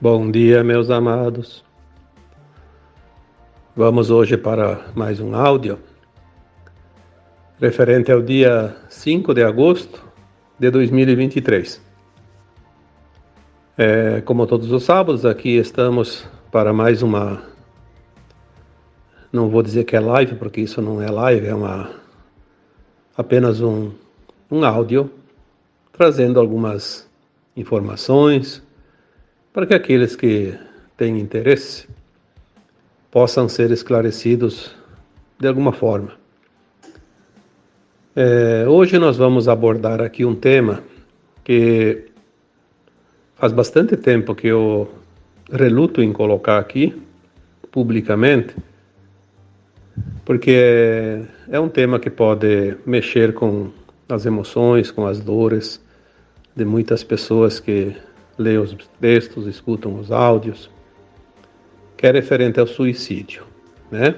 Bom dia, meus amados. Vamos hoje para mais um áudio referente ao dia 5 de agosto de 2023. Como todos os sábados, aqui estamos para mais uma... Não vou dizer que é live, porque isso não é live, apenas um áudio trazendo algumas informações para que aqueles que têm interesse possam ser esclarecidos de alguma forma. Hoje nós vamos abordar aqui um tema que faz bastante tempo que eu reluto em colocar aqui publicamente, porque é um tema que pode mexer com as emoções, com as dores de muitas pessoas que leem os textos, escutam os áudios, que é referente ao suicídio, né?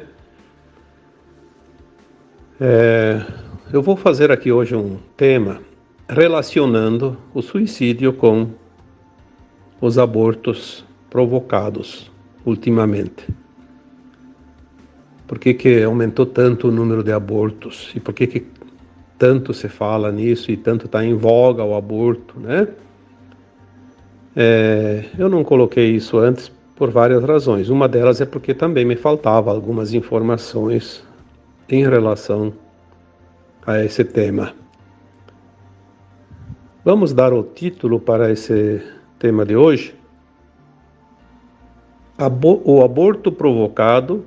Eu vou fazer aqui hoje um tema relacionando o suicídio com os abortos provocados ultimamente. Por que aumentou tanto o número de abortos? E por que tanto se fala nisso e tanto está em voga o aborto, né? Eu não coloquei isso antes por várias razões. Uma delas é porque também me faltava algumas informações em relação a esse tema. Vamos dar o título para esse tema de hoje: o aborto provocado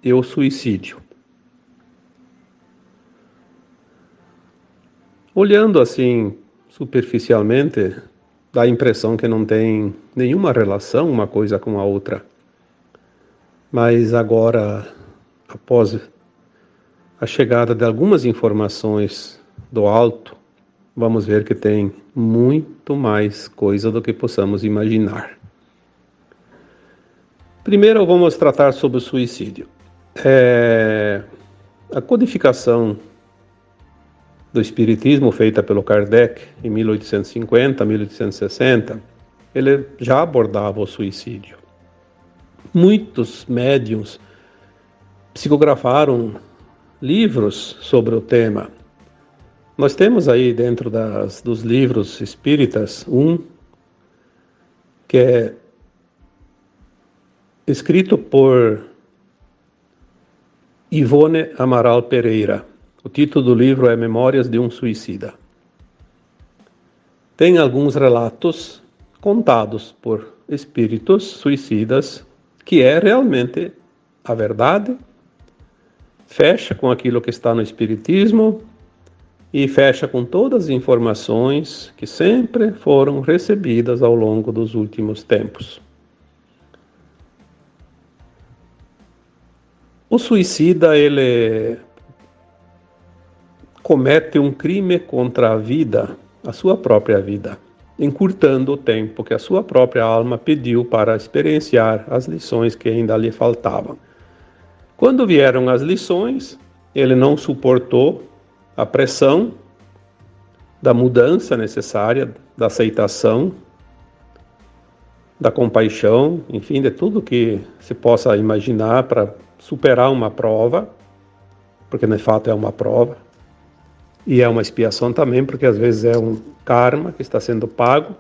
e o suicídio. Olhando assim superficialmente, dá a impressão que não tem nenhuma relação uma coisa com a outra. Mas agora, após a chegada de algumas informações do alto, vamos ver que tem muito mais coisa do que possamos imaginar. Primeiro vamos tratar sobre o suicídio. A codificação do Espiritismo, feita pelo Kardec em 1850, 1860, ele já abordava o suicídio. Muitos médiuns psicografaram livros sobre o tema. Nós temos aí dentro dos livros espíritas um que é escrito por Ivone Amaral Pereira. O título do livro é Memórias de um Suicida. Tem alguns relatos contados por espíritos suicidas que é realmente a verdade, fecha com aquilo que está no Espiritismo e fecha com todas as informações que sempre foram recebidas ao longo dos últimos tempos. O suicida, ele comete um crime contra a vida, a sua própria vida, encurtando o tempo que a sua própria alma pediu para experienciar as lições que ainda lhe faltavam. Quando vieram as lições, ele não suportou a pressão da mudança necessária, da aceitação, da compaixão, enfim, de tudo que se possa imaginar para superar uma prova, porque de fato é uma prova, e é uma expiação também, porque às vezes é um karma que está sendo pago,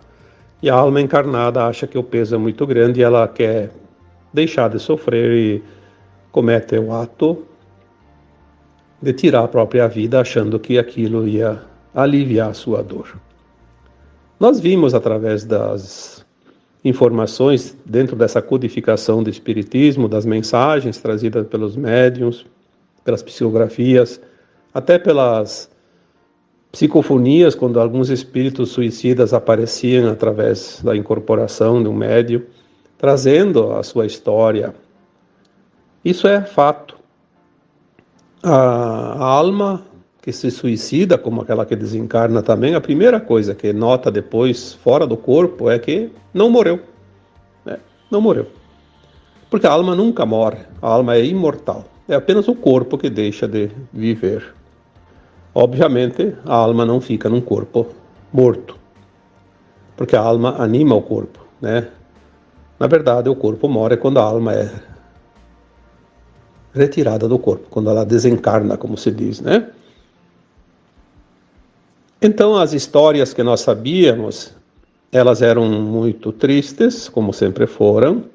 e a alma encarnada acha que o peso é muito grande e ela quer deixar de sofrer e comete o ato de tirar a própria vida, achando que aquilo ia aliviar a sua dor. Nós vimos através das informações dentro dessa codificação do Espiritismo, das mensagens trazidas pelos médiuns, pelas psicografias, até pelas psicofonias, quando alguns espíritos suicidas apareciam através da incorporação de um médium, trazendo a sua história. Isso é fato. A alma que se suicida, como aquela que desencarna também, a primeira coisa que nota depois, fora do corpo, é que não morreu. Não morreu. Porque a alma nunca morre, a alma é imortal. É apenas o corpo que deixa de viver. Obviamente, a alma não fica num corpo morto, porque a alma anima o corpo, né? Na verdade, o corpo morre quando a alma é retirada do corpo, quando ela desencarna, como se diz, né? Então, as histórias que nós sabíamos, elas eram muito tristes, como sempre foram,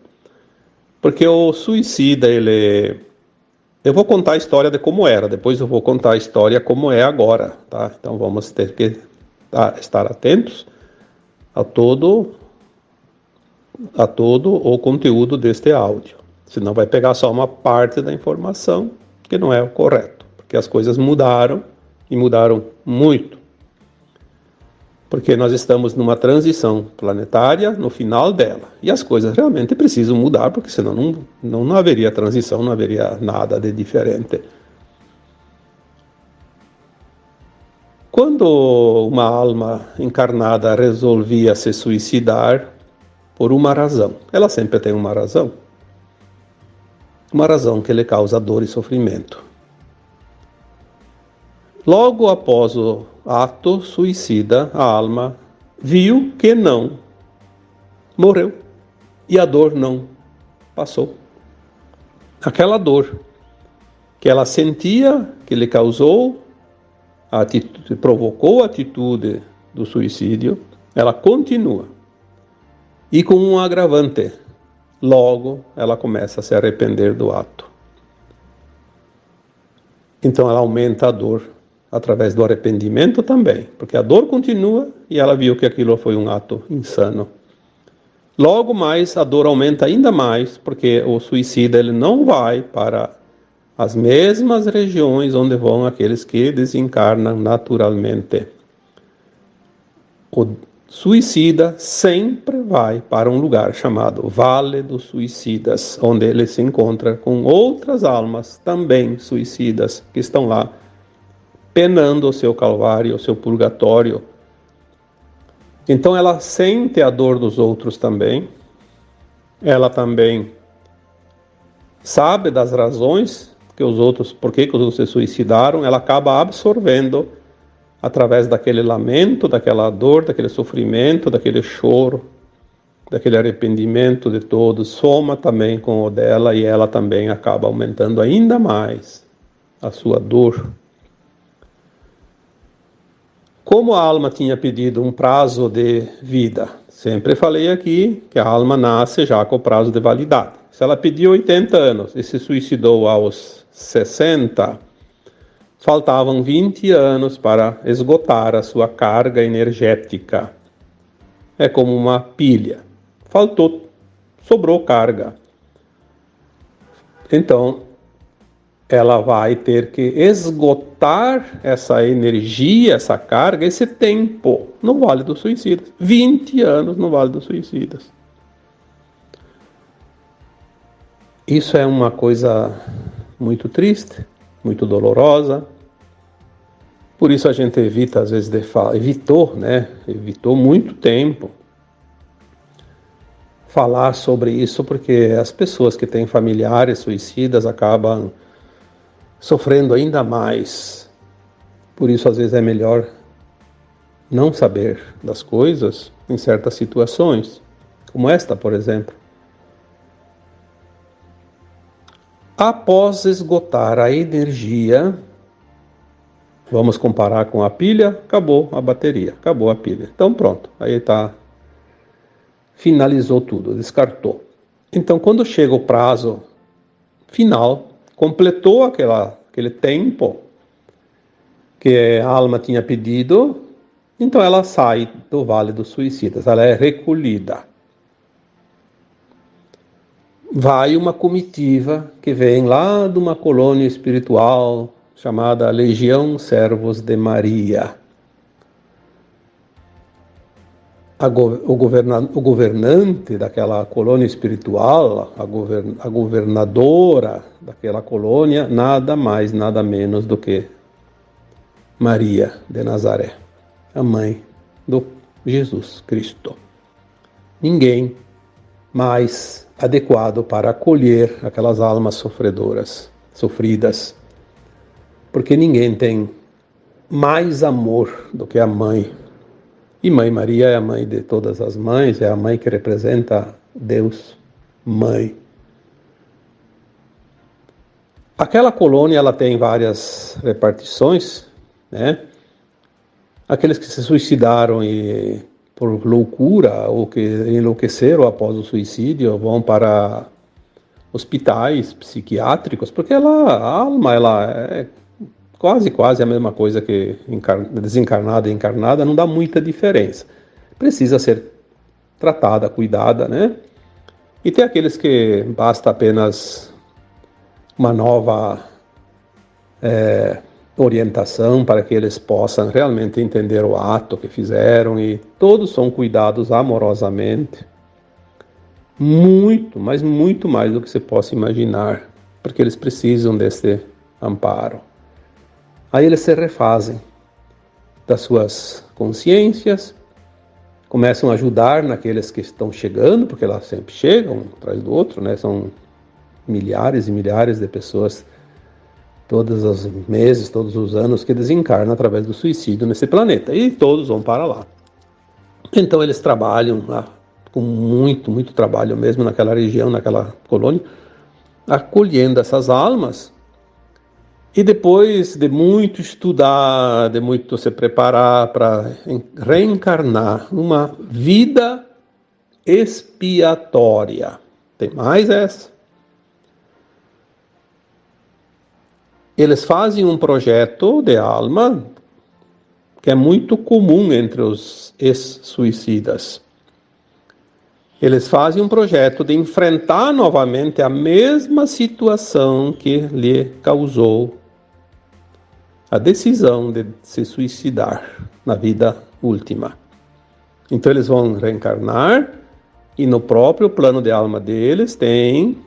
porque o suicida, ele... Eu vou contar a história de como era, depois eu vou contar a história como é agora, tá? Então, vamos ter que estar atentos a todo o conteúdo deste áudio. Senão vai pegar só uma parte da informação que não é o correto, porque as coisas mudaram e mudaram muito. Porque nós estamos numa transição planetária no final dela. E as coisas realmente precisam mudar, porque senão não haveria transição, não haveria nada de diferente. Quando uma alma encarnada resolvia se suicidar, por uma razão, ela sempre tem uma razão que lhe causa dor e sofrimento. Logo após o ato suicida, a alma viu que não morreu e a dor não passou. Aquela dor que ela sentia, que lhe causou, provocou a atitude do suicídio, ela continua. E com um agravante, logo ela começa a se arrepender do ato. Então ela aumenta a dor através do arrependimento também, porque a dor continua e ela viu que aquilo foi um ato insano. Logo mais a dor aumenta ainda mais, porque o suicida ele não vai para as mesmas regiões onde vão aqueles que desencarnam naturalmente. O suicida sempre vai para um lugar chamado Vale dos Suicidas, onde ele se encontra com outras almas também suicidas que estão lá penando o seu calvário, o seu purgatório. Então ela sente a dor dos outros também, ela também sabe das razões que os outros, por que os outros se suicidaram, ela acaba absorvendo através daquele lamento, daquela dor, daquele sofrimento, daquele choro, daquele arrependimento de todos, soma também com o dela e ela também acaba aumentando ainda mais a sua dor. Como a alma tinha pedido um prazo de vida, sempre falei aqui que a alma nasce já com o prazo de validade. Se ela pediu 80 anos e se suicidou aos 60, faltavam 20 anos para esgotar a sua carga energética. É como uma pilha. Sobrou carga. Então, ela vai ter que esgotar essa energia, essa carga, esse tempo no Vale dos Suicidas. 20 anos no Vale dos Suicidas. Isso é uma coisa muito triste, muito dolorosa. Por isso a gente evita, às vezes, evitou muito tempo falar sobre isso, porque as pessoas que têm familiares suicidas acabam sofrendo ainda mais. Por isso, às vezes, é melhor não saber das coisas em certas situações, como esta, por exemplo. Após esgotar a energia, vamos comparar com a pilha, acabou a bateria, acabou a pilha. Então pronto, aí finalizou tudo, descartou. Então quando chega o prazo final, completou aquele tempo que a alma tinha pedido, então ela sai do Vale dos Suicidas, ela é recolhida. Vai uma comitiva que vem lá de uma colônia espiritual chamada Legião Servos de Maria. O governante daquela colônia espiritual, a governadora daquela colônia, nada mais, nada menos do que Maria de Nazaré, a mãe do Jesus Cristo. Ninguém mais adequado para acolher aquelas almas sofridas, porque ninguém tem mais amor do que a mãe E Mãe Maria é a mãe de todas as mães, é a mãe que representa Deus, Mãe. Aquela colônia ela tem várias repartições, né? Aqueles que se suicidaram por loucura ou que enlouqueceram após o suicídio vão para hospitais psiquiátricos, porque a alma ela é quase a mesma coisa que desencarnada e encarnada, não dá muita diferença. Precisa ser tratada, cuidada, né? E tem aqueles que basta apenas uma nova orientação para que eles possam realmente entender o ato que fizeram, e todos são cuidados amorosamente, muito, mas muito mais do que você possa imaginar, porque eles precisam desse amparo. Aí eles se refazem das suas consciências, começam a ajudar naqueles que estão chegando, porque elas sempre chegam um atrás do outro, né? São milhares e milhares de pessoas todos os meses, todos os anos que desencarnam através do suicídio nesse planeta, e todos vão para lá. Então eles trabalham com muito trabalho mesmo naquela região, naquela colônia, acolhendo essas almas. E depois de muito estudar, de muito se preparar para reencarnar numa vida expiatória. Tem mais essa. Eles fazem um projeto de alma que é muito comum entre os ex-suicidas. Eles fazem um projeto de enfrentar novamente a mesma situação que lhe causou a decisão de se suicidar na vida última. Então eles vão reencarnar e no próprio plano de alma deles tem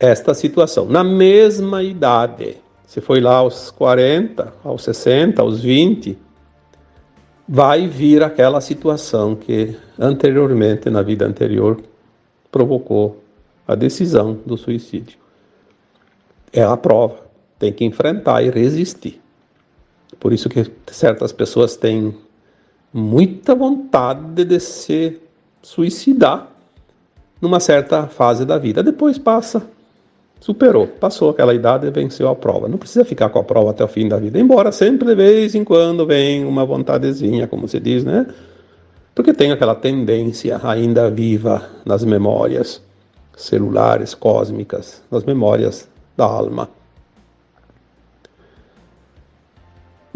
esta situação. Na mesma idade, se foi lá aos 40, aos 60, aos 20, vai vir aquela situação que anteriormente, na vida anterior, provocou a decisão do suicídio. É a prova, tem que enfrentar e resistir. Por isso que certas pessoas têm muita vontade de se suicidar numa certa fase da vida. Depois passa, superou, passou aquela idade e venceu a prova. Não precisa ficar com a prova até o fim da vida, embora sempre de vez em quando vem uma vontadezinha, como se diz, né? Porque tem aquela tendência ainda viva nas memórias celulares, cósmicas, nas memórias da alma.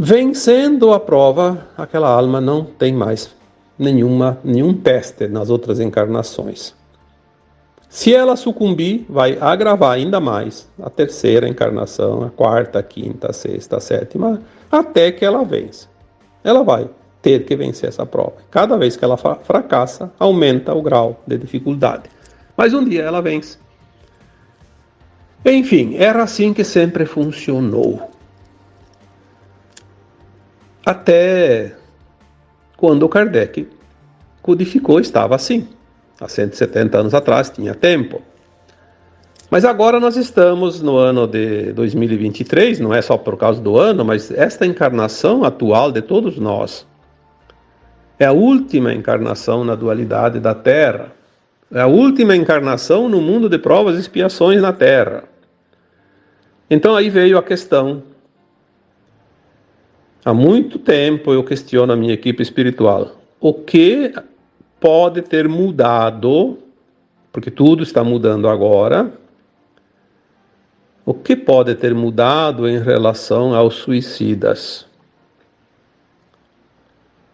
Vencendo a prova, aquela alma não tem mais nenhum teste nas outras encarnações. Se ela sucumbir, vai agravar ainda mais a terceira encarnação, a quarta, a quinta, a sexta, a sétima, até que ela vence. Ela vai ter que vencer essa prova. Cada vez que ela fracassa, aumenta o grau de dificuldade. Mas um dia ela vence. Enfim, era assim que sempre funcionou. Até quando o Kardec codificou, estava assim. Há 170 anos atrás tinha tempo. Mas agora nós estamos no ano de 2023, não é só por causa do ano, mas esta encarnação atual de todos nós é a última encarnação na dualidade da Terra. É a última encarnação no mundo de provas e expiações na Terra. Então aí veio a questão. Há muito tempo eu questiono a minha equipe espiritual. O que pode ter mudado, porque tudo está mudando agora, o que pode ter mudado em relação aos suicidas?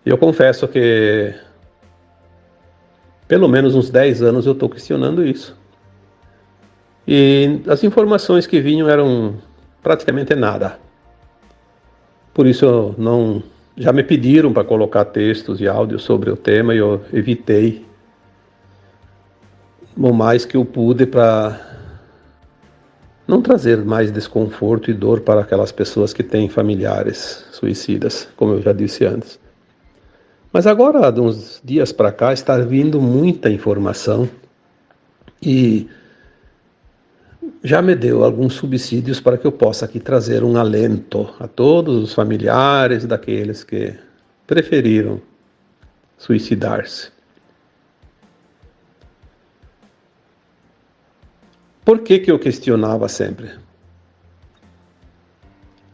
Eu confesso que pelo menos uns 10 anos eu estou questionando isso. E as informações que vinham eram praticamente nada. Por isso já me pediram para colocar textos e áudios sobre o tema e eu evitei o mais que eu pude para não trazer mais desconforto e dor para aquelas pessoas que têm familiares suicidas, como eu já disse antes. Mas agora, de uns dias para cá, está vindo muita informação e já me deu alguns subsídios para que eu possa aqui trazer um alento a todos os familiares daqueles que preferiram suicidar-se. Por que eu questionava sempre?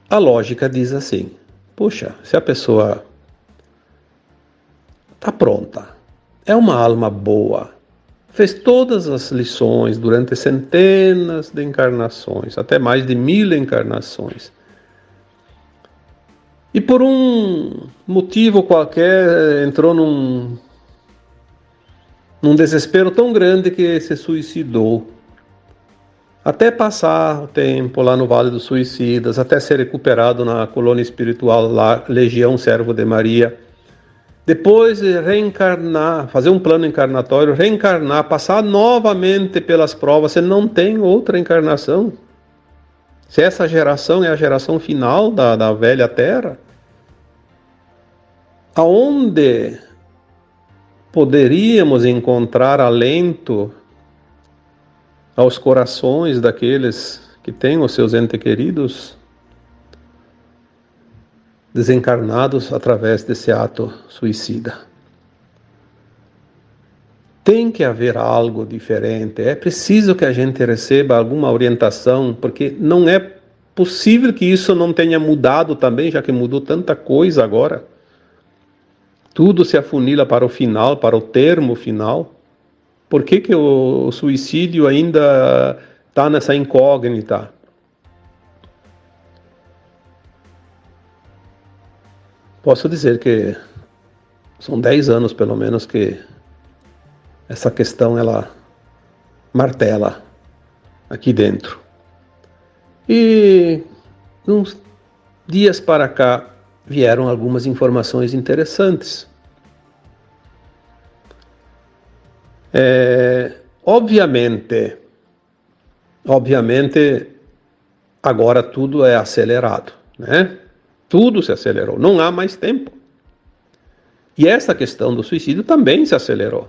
A lógica diz assim: puxa, se a pessoa está pronta, é uma alma boa, fez todas as lições durante centenas de encarnações, até mais de 1000 encarnações, e por um motivo qualquer entrou num desespero tão grande que se suicidou. Até passar o tempo lá no Vale dos Suicidas, até ser recuperado na colônia espiritual lá, Legião Servo de Maria. Depois reencarnar, fazer um plano encarnatório, reencarnar, passar novamente pelas provas, você não tem outra encarnação. Se essa geração é a geração final da velha Terra, aonde poderíamos encontrar alento aos corações daqueles que têm os seus entes queridos desencarnados através desse ato suicida? Tem que haver algo diferente, é preciso que a gente receba alguma orientação, porque não é possível que isso não tenha mudado também, já que mudou tanta coisa agora. Tudo se afunila para o final, para o termo final. Por que o suicídio ainda está nessa incógnita? Posso dizer que são 10 anos, pelo menos, que essa questão ela martela aqui dentro. E uns dias para cá vieram algumas informações interessantes. Obviamente, agora tudo é acelerado, né? Tudo se acelerou, não há mais tempo. E essa questão do suicídio também se acelerou.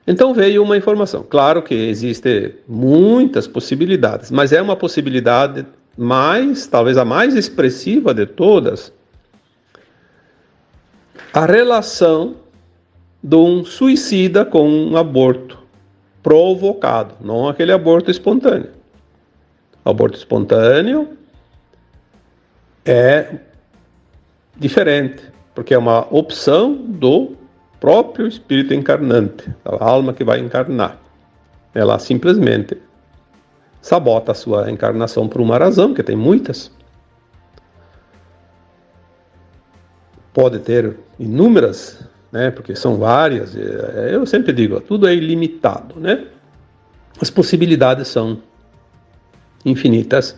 Então veio uma informação. Claro que existem muitas possibilidades, mas é uma possibilidade talvez a mais expressiva de todas, a relação de um suicida com um aborto provocado, não aquele aborto espontâneo. O aborto espontâneo é diferente, porque é uma opção do próprio espírito encarnante, a alma que vai encarnar. Ela simplesmente sabota a sua encarnação por uma razão, que tem muitas. Pode ter inúmeras, né, porque são várias. Eu sempre digo, tudo é ilimitado, né? As possibilidades são infinitas.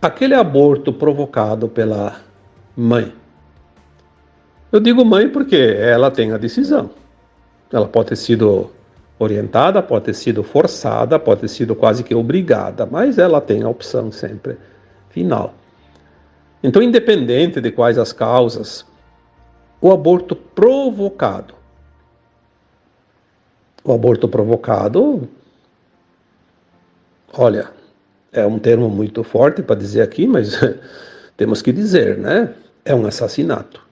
Aquele aborto provocado pela mãe. Eu digo mãe porque ela tem a decisão. Ela pode ter sido orientada, pode ter sido forçada, pode ter sido quase que obrigada, mas ela tem a opção sempre final. Então, independente de quais as causas, o aborto provocado. O aborto provocado, olha, é um termo muito forte para dizer aqui, mas temos que dizer, né? É um assassinato.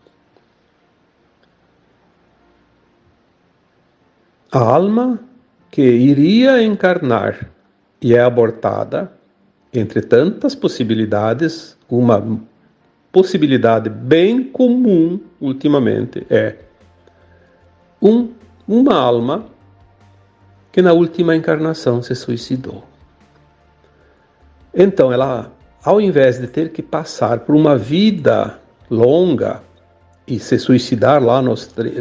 A alma que iria encarnar e é abortada, entre tantas possibilidades, uma possibilidade bem comum ultimamente é uma alma que na última encarnação se suicidou. Então ela, ao invés de ter que passar por uma vida longa e se suicidar lá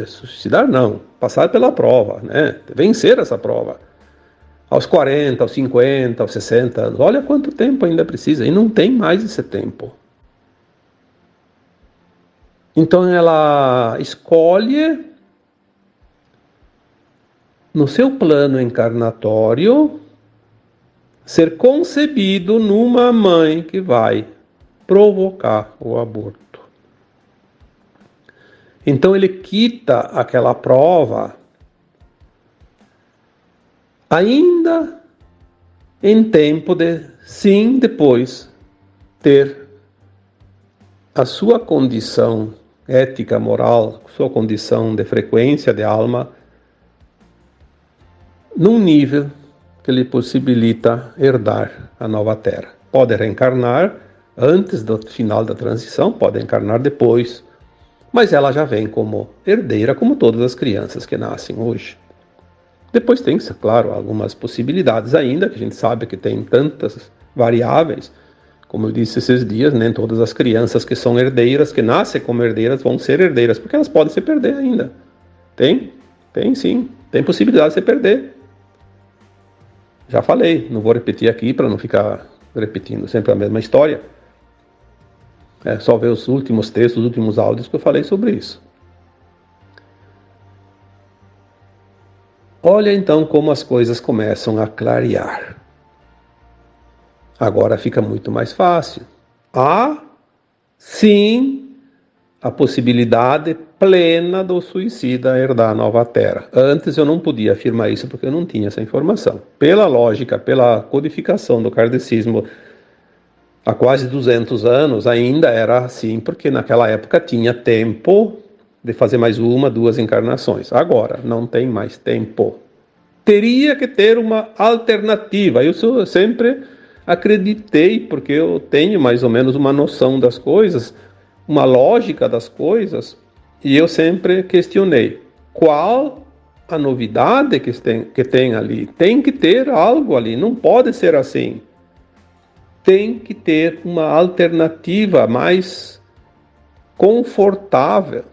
suicidar não, passar pela prova, né? Vencer essa prova. Aos 40, aos 50, aos 60 anos. Olha quanto tempo ainda precisa. E não tem mais esse tempo. Então ela escolhe, no seu plano encarnatório, ser concebido numa mãe que vai provocar o aborto. Então ele quita aquela prova ainda em tempo de, sim, depois ter a sua condição ética, moral, sua condição de frequência de alma, num nível que lhe possibilita herdar a nova Terra. Pode reencarnar antes do final da transição, pode encarnar depois, mas ela já vem como herdeira, como todas as crianças que nascem hoje. Depois tem, claro, algumas possibilidades ainda, que a gente sabe que tem tantas variáveis. Como eu disse esses dias, nem todas as crianças que são herdeiras, que nascem como herdeiras, vão ser herdeiras, porque elas podem se perder ainda. Tem sim, tem possibilidade de se perder. Já falei, não vou repetir aqui para não ficar repetindo sempre a mesma história. É só ver os últimos textos, os últimos áudios que eu falei sobre isso. Olha então como as coisas começam a clarear. Agora fica muito mais fácil. Há, sim, a possibilidade plena do suicida herdar a nova Terra. Antes eu não podia afirmar isso porque eu não tinha essa informação. Pela lógica, pela codificação do kardecismo, há quase 200 anos ainda era assim, porque naquela época tinha tempo de fazer mais uma, duas encarnações. Agora não tem mais tempo. Teria que ter uma alternativa. Eu sempre acreditei, porque eu tenho mais ou menos uma noção das coisas, uma lógica das coisas, e eu sempre questionei qual a novidade que tem ali. Tem que ter algo ali, não pode ser assim. Tem que ter uma alternativa mais confortável.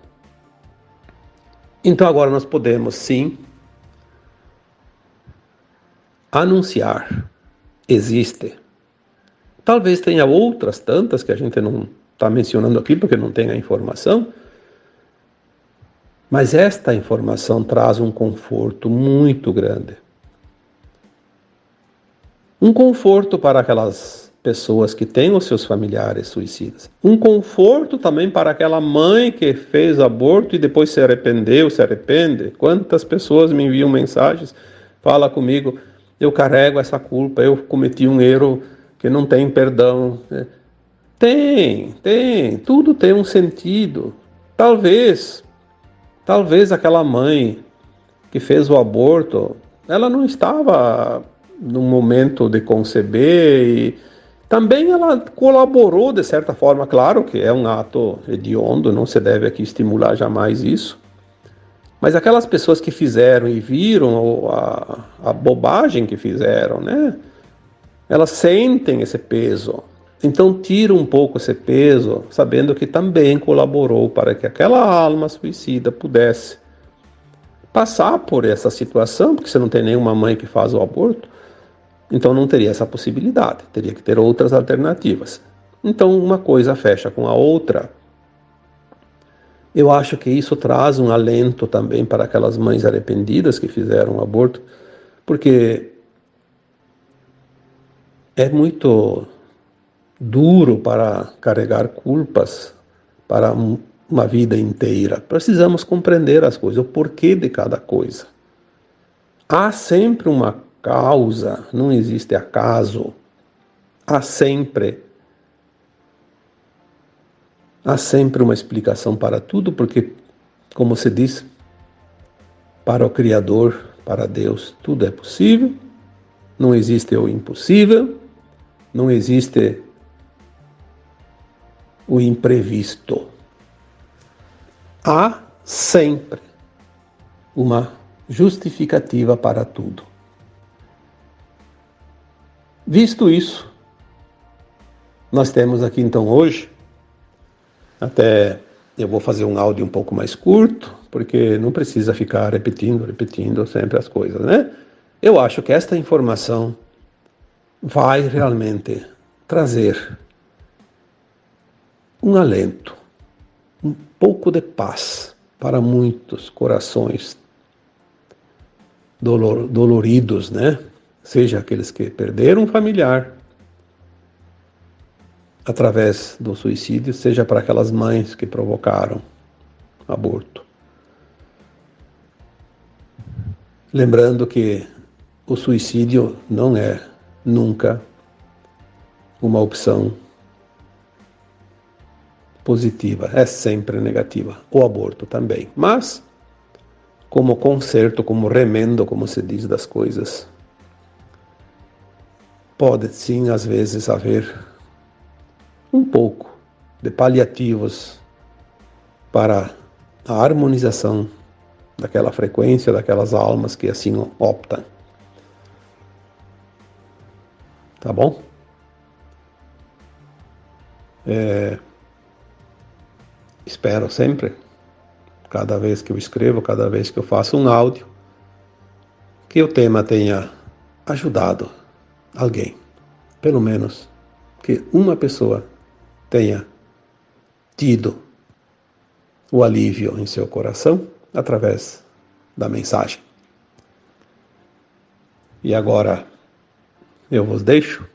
Então agora nós podemos sim anunciar. Existe. Talvez tenha outras tantas que a gente não está mencionando aqui porque não tem a informação, mas esta informação traz um conforto muito grande. Um conforto para aquelas pessoas que têm os seus familiares suicidas. Um conforto também para aquela mãe que fez aborto e depois se arrependeu, se arrepende. Quantas pessoas me enviam mensagens, fala comigo, eu carrego essa culpa, eu cometi um erro que não tem perdão. Tudo tem um sentido. Talvez aquela mãe que fez o aborto, ela não estava no momento de conceber e também ela colaborou de certa forma, claro que é um ato hediondo, não se deve aqui estimular jamais isso, mas aquelas pessoas que fizeram e viram a bobagem que fizeram, né? Elas sentem esse peso. Então tira um pouco esse peso, sabendo que também colaborou para que aquela alma suicida pudesse passar por essa situação, porque você não tem nenhuma mãe que faz o aborto, então não teria essa possibilidade, teria que ter outras alternativas. Então uma coisa fecha com a outra. Eu acho que isso traz um alento também para aquelas mães arrependidas que fizeram o aborto, porque é muito duro para carregar culpas para uma vida inteira. Precisamos compreender as coisas, o porquê de cada coisa. Há sempre uma causa, não existe acaso. Há sempre uma explicação para tudo, porque, como se diz, para o Criador, para Deus, tudo é possível. Não existe o impossível, não existe o imprevisto. Há sempre uma justificativa para tudo. Visto isso, nós temos aqui então hoje, até eu vou fazer um áudio um pouco mais curto, porque não precisa ficar repetindo sempre as coisas, né? Eu acho que esta informação vai realmente trazer um alento, um pouco de paz para muitos corações doloridos, né? Seja aqueles que perderam um familiar através do suicídio, seja para aquelas mães que provocaram aborto. Lembrando que o suicídio não é nunca uma opção positiva, é sempre negativa. O aborto também. Mas, como conserto, como remendo, como se diz das coisas, pode sim, às vezes, haver um pouco de paliativos para a harmonização daquela frequência, daquelas almas que assim optam. Tá bom? Espero sempre, cada vez que eu escrevo, cada vez que eu faço um áudio, que o tema tenha ajudado alguém. Pelo menos que uma pessoa tenha tido o alívio em seu coração através da mensagem. E agora eu vos deixo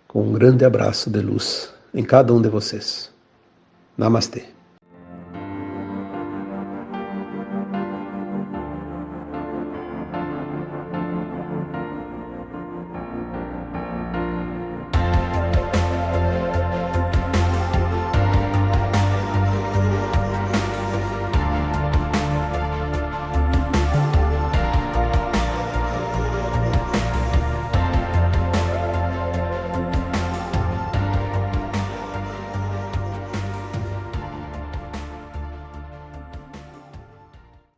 com um grande abraço de luz em cada um de vocês. Namastê.